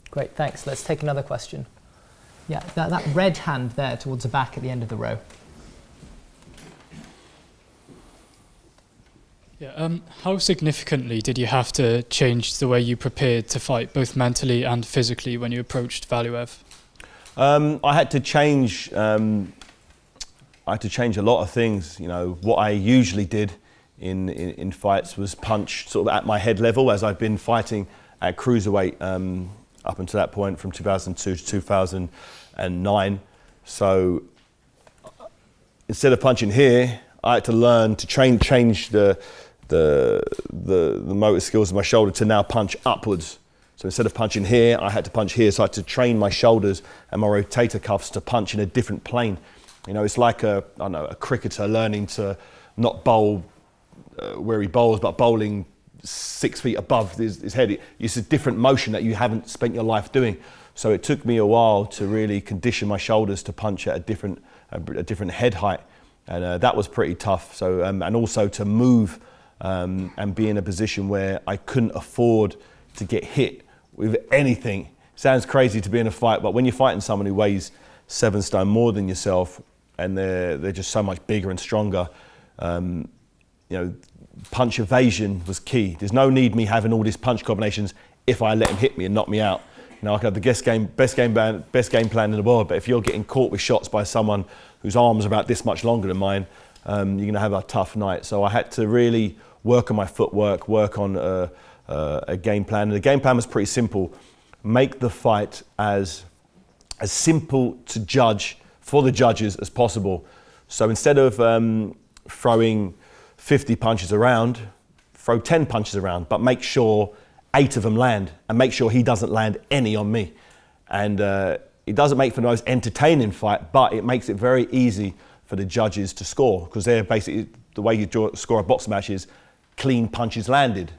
Great, thanks. Let's take another question. Yeah, that red hand there towards the back at the end of the row. Yeah, how significantly did you have to change the way you prepared to fight, both mentally and physically, when you approached Valuev? I had to change a lot of things. What I usually did in fights was punch sort of at my head level, as I've been fighting at cruiserweight up until that point, from 2002 to 2009. So instead of punching here, I had to learn to change the motor skills of my shoulder to now punch upwards. So instead of punching here, I had to punch here. So I had to train my shoulders and my rotator cuffs to punch in a different plane. It's like a cricketer learning to not bowl where he bowls, but bowling 6 feet above his head. It's a different motion that you haven't spent your life doing. So it took me a while to really condition my shoulders to punch at a different head height, and that was pretty tough. So and also to move and be in a position where I couldn't afford to get hit with anything. Sounds crazy to be in a fight, but when you're fighting someone who weighs 7 stone more than yourself, and they're just so much bigger and stronger, punch evasion was key. There's no need me having all these punch combinations if I let him hit me and knock me out. I could have the best game plan in the world, but if you're getting caught with shots by someone whose arms are about this much longer than mine, you're going to have a tough night. So I had to really work on my footwork, work on a game plan. And the game plan was pretty simple. Make the fight as simple to judge for the judges as possible. So instead of throwing 50 punches around, throw 10 punches around, but make sure 8 of them land, and make sure he doesn't land any on me. And it doesn't make for the most entertaining fight, but it makes it very easy for the judges to score, because they're basically, the way you score a boxing match is clean punches landed.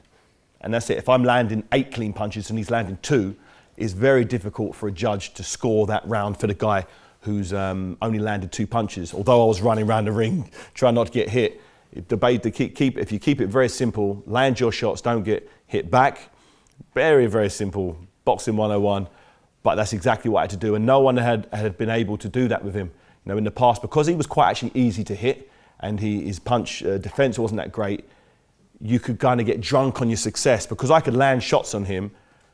And that's it. If I'm landing 8 clean punches and he's landing 2, it's very difficult for a judge to score that round for the guy who's only landed 2 punches. Although I was running around the ring trying not to get hit, if you keep it very simple, land your shots, don't get hit back. Very, very simple, boxing 101, but that's exactly what I had to do. And no one had been able to do that with him. In the past, because he was quite actually easy to hit, and his punch defense wasn't that great, you could kind of get drunk on your success. Because I could land shots on him,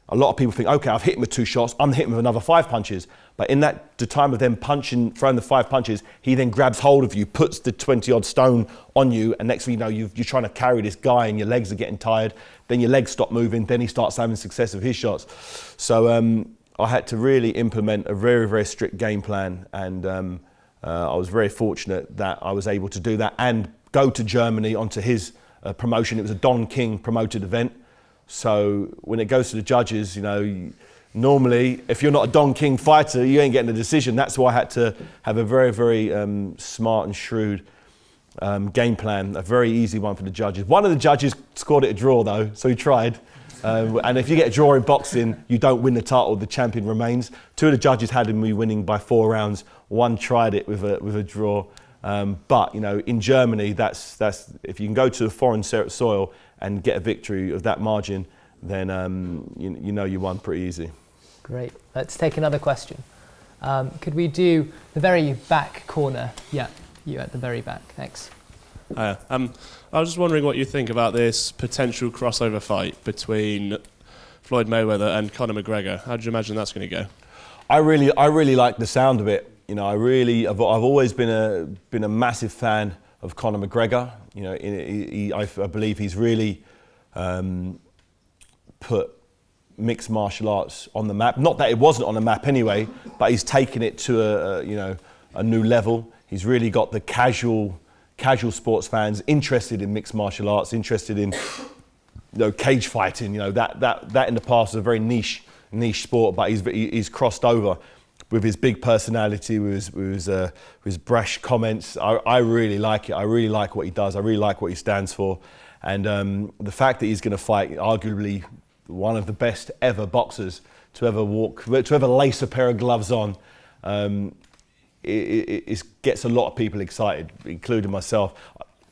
a lot of people think, okay, I've hit him with 2 shots, I'm hitting him with another 5 punches. But in the time of them throwing the 5 punches, he then grabs hold of you, puts the 20-odd stone on you, and next thing you know, you're trying to carry this guy and your legs are getting tired. Then your legs stop moving, then he starts having success with his shots. So I had to really implement a very, very strict game plan, and I was very fortunate that I was able to do that and go to Germany onto his promotion. It was a Don King promoted event. So when it goes to the judges, normally if you're not a Don King fighter, you ain't getting a decision. That's why I had to have a very, very smart and shrewd game plan, a very easy one for the judges. One of the judges scored it a draw though, so he tried. And if you get a draw in boxing, you don't win the title, the champion remains. 2 of the judges had me winning by 4 rounds. 1 tried it with a draw. But in Germany, that's if you can go to a foreign soil and get a victory of that margin, then you won pretty easy. Great. Let's take another question. Could we do the very back corner? Yeah, you at the very back. Thanks. I was just wondering what you think about this potential crossover fight between Floyd Mayweather and Conor McGregor. How do you imagine that's going to go? I really like the sound of it. I've always been a massive fan of Conor McGregor. I believe he's really put mixed martial arts on the map. Not that it wasn't on the map anyway, but he's taken it to a new level. He's really got the casual sports fans interested in mixed martial arts, interested in cage fighting. That in the past was a very niche sport, but he's crossed over with his big personality, with his brash comments. I really like it. I really like what he does. I really like what he stands for, and the fact that he's going to fight arguably one of the best ever boxers to ever lace a pair of gloves on. It gets a lot of people excited, including myself.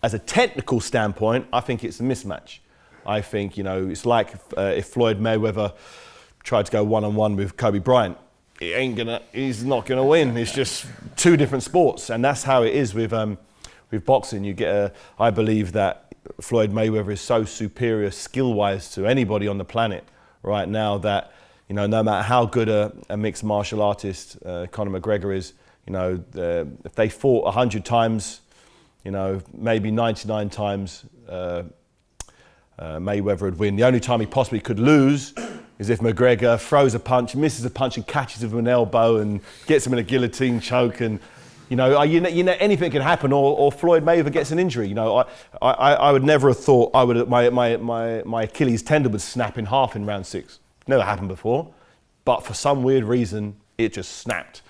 As a technical standpoint, I think it's a mismatch. I think, it's like if Floyd Mayweather tried to go one-on-one with Kobe Bryant. He's not gonna win. It's just 2 different sports, and that's how it is with boxing. I believe that Floyd Mayweather is so superior skill-wise to anybody on the planet right now that, no matter how good a mixed martial artist Conor McGregor is, if they fought 100 times, maybe 99 times Mayweather would win. The only time he possibly could lose is if McGregor throws a punch, misses a punch and catches him with an elbow and gets him in a guillotine choke, and anything can happen, or Floyd Mayweather gets an injury. I would never have thought my Achilles tendon would snap in half in round 6. Never happened before, but for some weird reason it just snapped.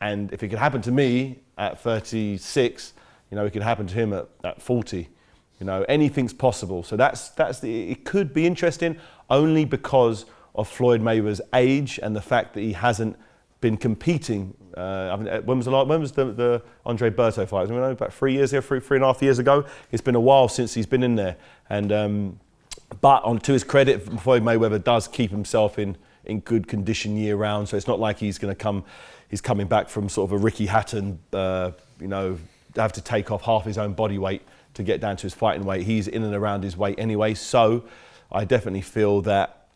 And if it could happen to me at 36, it could happen to him at 40. Anything's possible. So it could be interesting only because of Floyd Mayweather's age and the fact that he hasn't been competing. When was the Andre Berto fight? About 3 years ago, 3.5 years ago. It's been a while since he's been in there. And but to his credit, Floyd Mayweather does keep himself in good condition year round. So it's not like he's coming back from sort of a Ricky Hatton, have to take off half his own body weight to get down to his fighting weight. He's in and around his weight anyway. So I definitely feel that,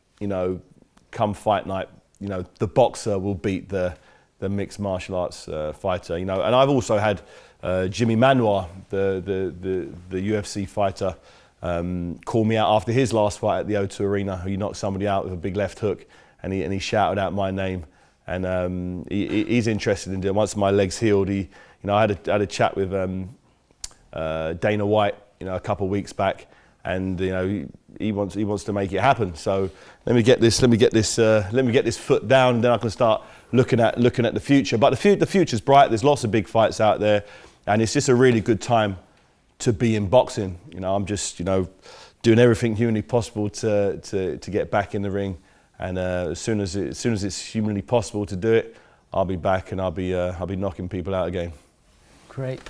come fight night, the boxer will beat the mixed martial arts fighter. And I've also had Jimmy Manuwa, the UFC fighter, call me out after his last fight at the O2 Arena. He knocked somebody out with a big left hook, and he shouted out my name. And he's interested in doing. Once my legs healed, I had a chat with Dana White, a couple of weeks back, and he wants to make it happen. So let me get this foot down, and then I can start looking at the future. But the future's bright. There's lots of big fights out there, and it's just a really good time to be in boxing. I'm just doing everything humanly possible to get back in the ring. And as soon as it's humanly possible to do it, I'll be back, and I'll be knocking people out again. Great.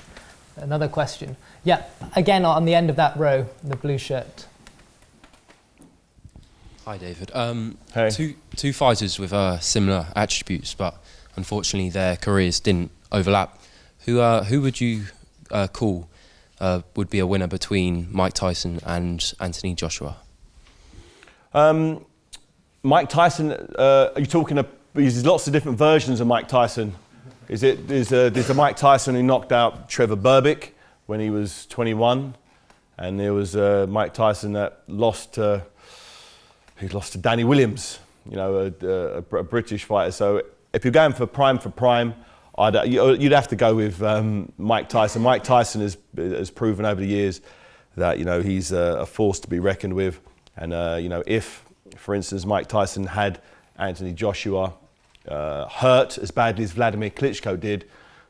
Another question. Yeah, again on the end of that row, the blue shirt. Hi, David. Hey. Two fighters with similar attributes, but unfortunately their careers didn't overlap. Who would you call would be a winner between Mike Tyson and Anthony Joshua? Mike Tyson, are you talking about, there's lots of different versions of Mike Tyson. There's a Mike Tyson who knocked out Trevor Berbick when he was 21, and there was Mike Tyson that lost to Danny Williams, a British fighter. So if you're going for prime, You'd have to go with Mike Tyson. Mike Tyson has proven over the years that he's a force to be reckoned with, and if, for instance, Mike Tyson had Anthony Joshua hurt as badly as Vladimir Klitschko did,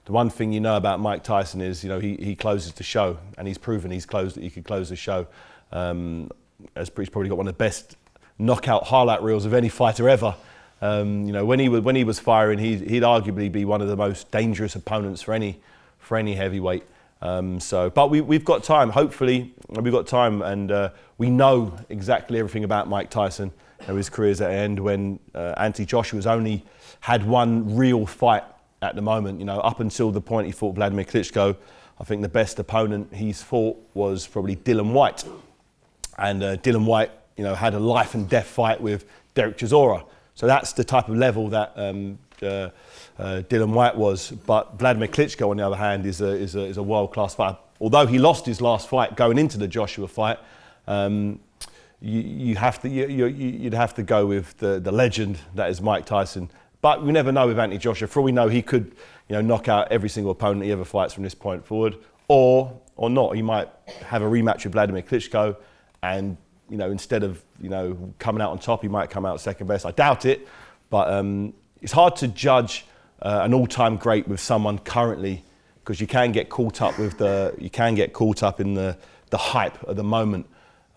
the one thing about Mike Tyson is he closes the show, and he's proven he could close the show. He's probably got one of the best knockout highlight reels of any fighter ever. When he was firing, he'd arguably be one of the most dangerous opponents for any heavyweight. But we've got time. Hopefully, we've got time, and we know exactly everything about Mike Tyson. His career's at an end when Anthony Joshua's only had one real fight at the moment. Up until the point he fought Vladimir Klitschko, I think the best opponent he's fought was probably Dillian Whyte, and Dillian Whyte, had a life and death fight with Derek Chisora. So that's the type of level that Dillian Whyte was. But Vladimir Klitschko, on the other hand, is a world-class fighter. Although he lost his last fight going into the Joshua fight, you'd have to go with the legend that is Mike Tyson. But we never know with Anthony Joshua. For all we know, he could knock out every single opponent he ever fights from this point forward, or not. He might have a rematch with Vladimir Klitschko, and instead of coming out on top, he might come out second best. I doubt it, but it's hard to judge an all-time great with someone currently, because you can get caught up in the hype of the moment.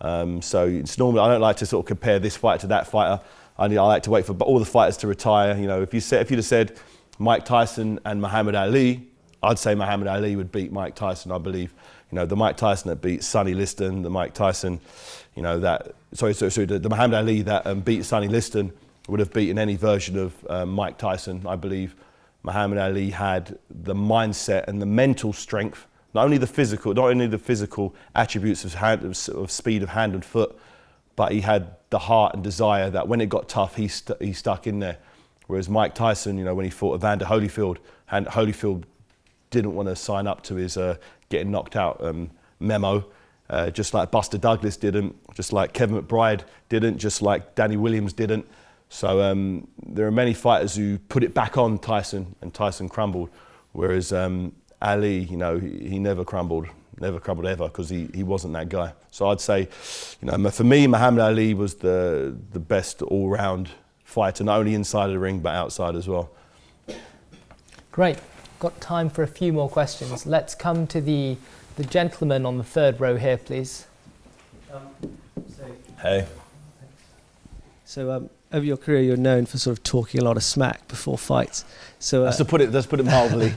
So it's normally, I don't like to sort of compare this fighter to that fighter. I like to wait for all the fighters to retire. If you'd have said Mike Tyson and Muhammad Ali, I'd say Muhammad Ali would beat Mike Tyson, I believe. The Mike Tyson that beat Sonny Liston, the Mike Tyson, the Muhammad Ali that beat Sonny Liston would have beaten any version of Mike Tyson, I believe. Muhammad Ali had the mindset and the mental strength, not only the physical attributes of speed of hand and foot, but he had the heart and desire that when it got tough, he stuck in there. Whereas Mike Tyson, when he fought Evander Holyfield, and Holyfield didn't want to sign up to his getting knocked out memo, just like Buster Douglas didn't, just like Kevin McBride didn't, just like Danny Williams didn't. So there are many fighters who put it back on Tyson, and Tyson crumbled. Whereas Ali, he never crumbled ever, because he wasn't that guy. So I'd say, for me, Muhammad Ali was the best all-round fighter, not only inside of the ring but outside as well. Great. Got time for a few more questions. Let's come to the gentleman on the third row here, please. Hey. So over your career, you're known for sort of talking a lot of smack before fights. So let's put it mildly.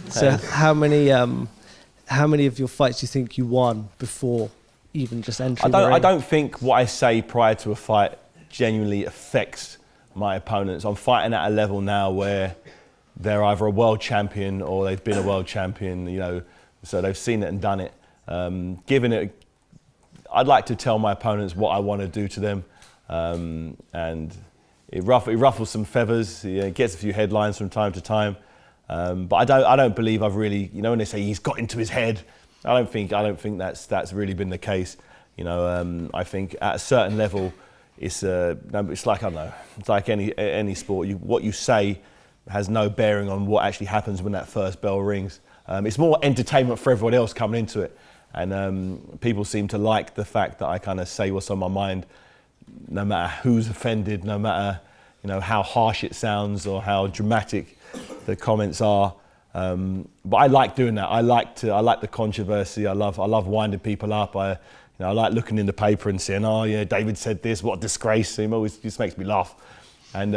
So how many of your fights do you think you won before even just entering the ring? I don't think what I say prior to a fight genuinely affects my opponents. I'm fighting at a level now where they're either a world champion or they've been a world champion, so they've seen it and done it. I'd like to tell my opponents what I want to do to them, and it ruffles some feathers. It gets a few headlines from time to time, but I don't believe I've really, when they say he's got into his head, I don't think that's really been the case. I think at a certain level, it's like, I don't know, it's like any sport. What you say has no bearing on what actually happens when that first bell rings. It's more entertainment for everyone else coming into it, and people seem to like the fact that I kind of say what's on my mind, no matter who's offended, no matter how harsh it sounds or how dramatic the comments are. But I like doing that. I like the controversy. I love winding people up. I like looking in the paper and saying, oh yeah, David said this, what a disgrace. It always just makes me laugh, and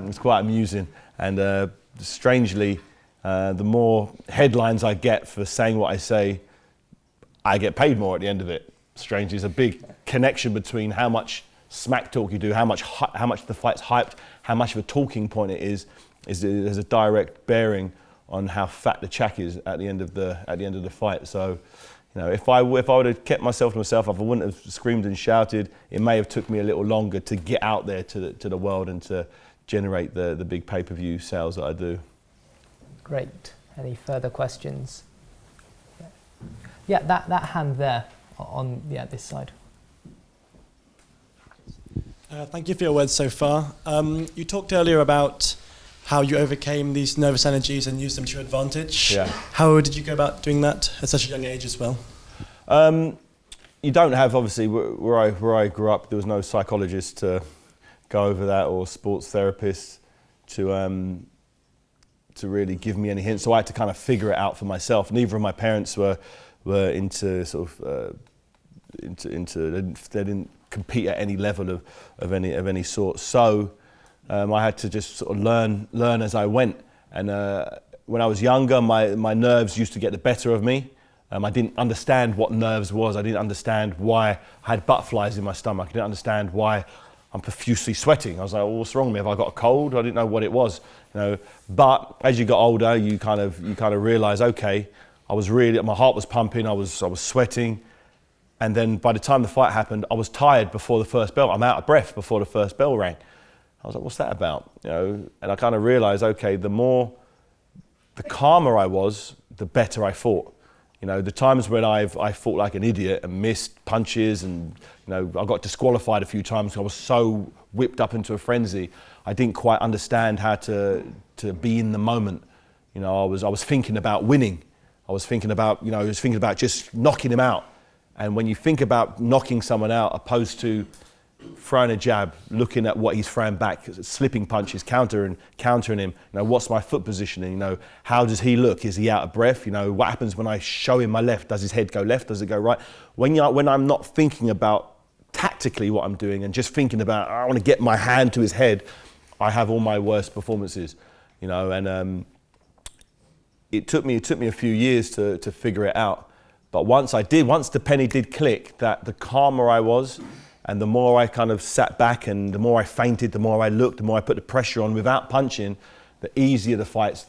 it's quite amusing. And strangely, the more headlines I get for saying what I say, I get paid more at the end of it. Strangely, there's a big connection between how much smack talk you do, how much the fight's hyped, how much of a talking point it is there's a direct bearing on how fat the check is at the end of the fight. So, if I would have kept myself to myself, if I wouldn't have screamed and shouted, it may have took me a little longer to get out there to the world and to generate the big pay-per-view sales that I do. Great. Any further questions? Yeah, that hand there on this side. Thank you for your words so far. You talked earlier about how you overcame these nervous energies and used them to your advantage. Yeah. How did you go about doing that at such a young age as well? You don't have, obviously, where I grew up, there was no psychologist to go over that or sports therapists to really give me any hints. So I had to kind of figure it out for myself. Neither of my parents were into sort of they didn't compete at any level of any sort. So I had to just sort of learn as I went. And when I was younger, my nerves used to get the better of me. I didn't understand what nerves was. I didn't understand why I had butterflies in my stomach. I didn't understand why I'm profusely sweating. I was like, well, what's wrong with me? Have I got a cold? I didn't know what it was, you know. But as you got older, you kind of realise, okay, my heart was pumping. I was sweating, and then by the time the fight happened, I was tired before the first bell. I'm out of breath before the first bell rang. I was like, what's that about? You know, and I kind of realised, okay, the calmer I was, the better I fought. You know, the times when I fought like an idiot and missed punches and, you know, I got disqualified a few times because I was so whipped up into a frenzy. I didn't quite understand how to be in the moment. You know, I was thinking about winning. I was thinking about just knocking him out. And when you think about knocking someone out opposed to throwing a jab, looking at what he's throwing back, slipping punches, countering him. You know, what's my foot positioning? You know, how does he look? Is he out of breath? You know, what happens when I show him my left? Does his head go left? Does it go right? When I'm not thinking about tactically what I'm doing and just thinking about I want to get my hand to his head, I have all my worst performances. You know, and it took me a few years to figure it out. But once the penny did click, that the calmer I was. And the more I kind of sat back and the more I feinted, the more I looked, the more I put the pressure on without punching, the easier the fights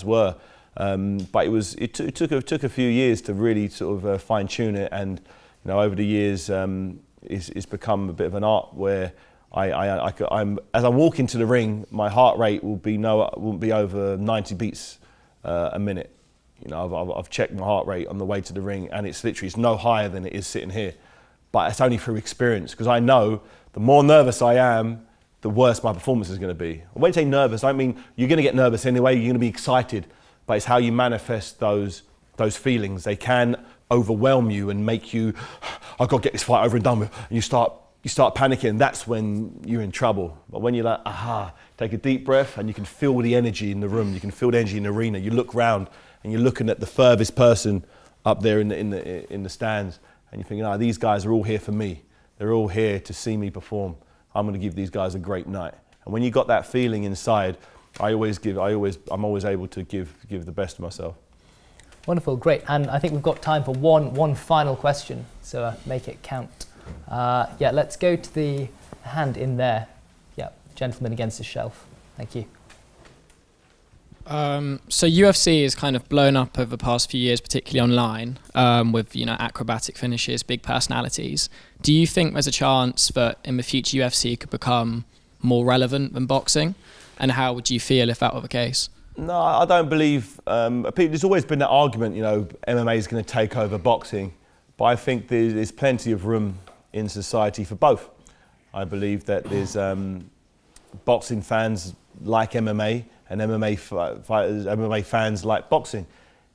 were. But it took a few years to really sort of fine tune it. And you know, over the years, it's become a bit of an art where as I walk into the ring, my heart rate won't be over 90 beats a minute. You know, I've checked my heart rate on the way to the ring, and it's no higher than it is sitting here. But it's only through experience, because I know the more nervous I am, the worse my performance is going to be. When I say nervous, I mean you're going to get nervous anyway, you're going to be excited, but it's how you manifest those feelings. They can overwhelm you and make you, I've got to get this fight over and done with, and you start panicking. That's when you're in trouble. But when you're like, take a deep breath, and you can feel the energy in the room, you can feel the energy in the arena, you look round and you're looking at the furthest person up there in the stands. And you're thinking, these guys are all here for me. They're all here to see me perform. I'm going to give these guys a great night. And when you got that feeling inside, I'm always able to give the best of myself. Wonderful, great. And I think we've got time for one final question. So make it count. Let's go to the hand in there. Yeah, gentleman against the shelf. Thank you. So UFC is kind of blown up over the past few years, particularly online, with acrobatic finishes, big personalities. Do you think there's a chance that in the future UFC could become more relevant than boxing? And how would you feel if that were the case? No, I don't believe. There's always been that argument, MMA is going to take over boxing, but I think there's plenty of room in society for both. I believe that there's boxing fans like MMA. And MMA fans like boxing.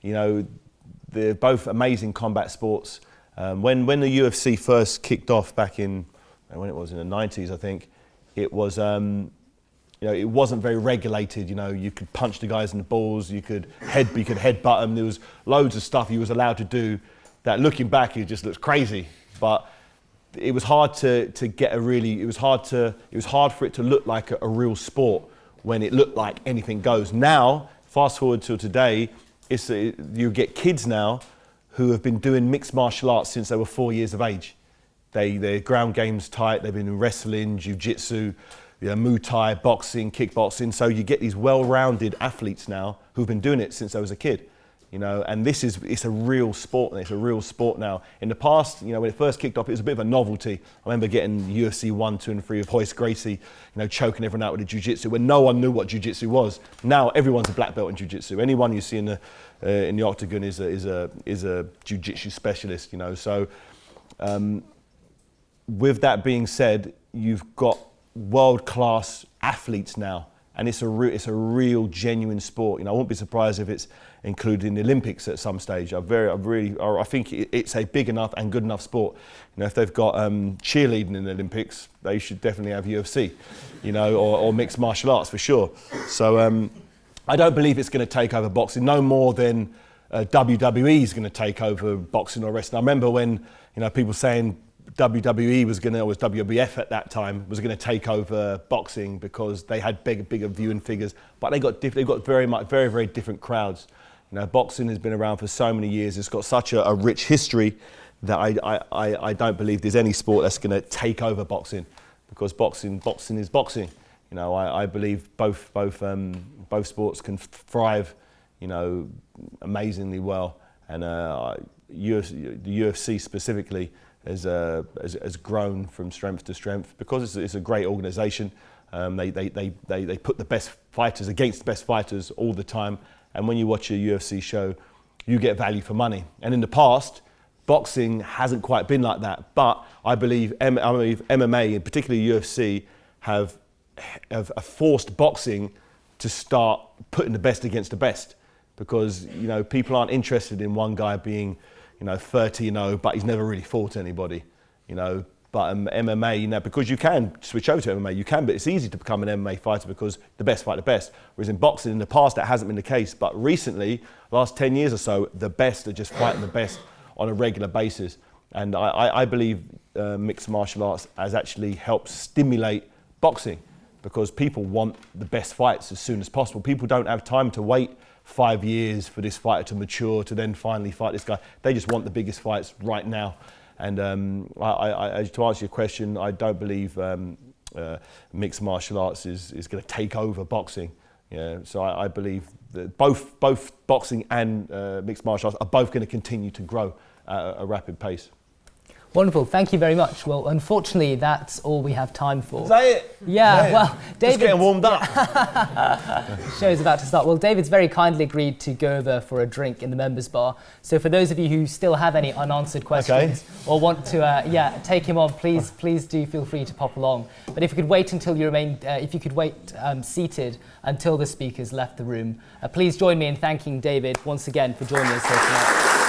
They're both amazing combat sports. When the UFC first kicked off back in the 90s, I think, it was, it wasn't very regulated. You could punch the guys in the balls, you could headbutt them. There was loads of stuff you was allowed to do that, looking back, it just looks crazy. But it was hard it was hard for it to look like a real sport when it looked like anything goes. Now, fast forward to today, you get kids now who have been doing mixed martial arts since they were 4 years of age. Their ground game's tight, they've been in wrestling, jiu-jitsu, Muay Thai, boxing, kickboxing. So you get these well-rounded athletes now who've been doing it since they was a kid. And it's a real sport, and it's a real sport now. In the past, when it first kicked off, it was a bit of a novelty. I remember getting UFC 1, 2 and 3 of Royce Gracie, choking everyone out with the jiu-jitsu when no one knew what jiu-jitsu was. Now everyone's a black belt in jiu-jitsu. Anyone you see in the octagon is a jiu-jitsu specialist, So with that being said, you've got world-class athletes now and it's a real genuine sport. You know, I wouldn't be surprised if it's included in the Olympics at some stage. I think it's a big enough and good enough sport. You know, if they've got cheerleading in the Olympics, they should definitely have UFC, you know, or mixed martial arts for sure. So I don't believe it's going to take over boxing, no more than WWE is going to take over boxing or wrestling. I remember when, you know, people saying WWE was WWF at that time was going to take over boxing because they had bigger viewing figures, but they've got very different crowds. You know, boxing has been around for so many years. It's got such a rich history that I don't believe there's any sport that's going to take over boxing, because boxing is boxing. You know, I believe both sports can thrive, you know, amazingly well, and the UFC specifically has grown from strength to strength because it's a great organisation. They put the best fighters against the best fighters all the time, and when you watch a UFC show, you get value for money. And in the past, boxing hasn't quite been like that, but I believe MMA, and particularly UFC, have forced boxing to start putting the best against the best, because, you know, people aren't interested in one guy being, you know, 30-0, but he's never really fought anybody, you know. But MMA, you know, because you can switch over to MMA, you can, but it's easy to become an MMA fighter because the best fight the best. Whereas in boxing, in the past, that hasn't been the case. But recently, last 10 years or so, the best are just fighting the best on a regular basis. And I believe mixed martial arts has actually helped stimulate boxing, because people want the best fights as soon as possible. People don't have time to wait 5 years for this fighter to mature to then finally fight this guy. They just want the biggest fights right now. And to answer your question, I don't believe mixed martial arts is going to take over boxing. Yeah, so I believe that both boxing and mixed martial arts are both going to continue to grow at a rapid pace. Wonderful, thank you very much. Well, unfortunately, that's all we have time for. Is that it? Yeah, well, David... Just getting warmed up. Show's about to start. Well, David's very kindly agreed to go over for a drink in the members bar. So for those of you who still have any unanswered questions or want to take him on, please do feel free to pop along. But if you could wait until you remain, seated until the speakers left the room. Please join me in thanking David once again for joining us here tonight.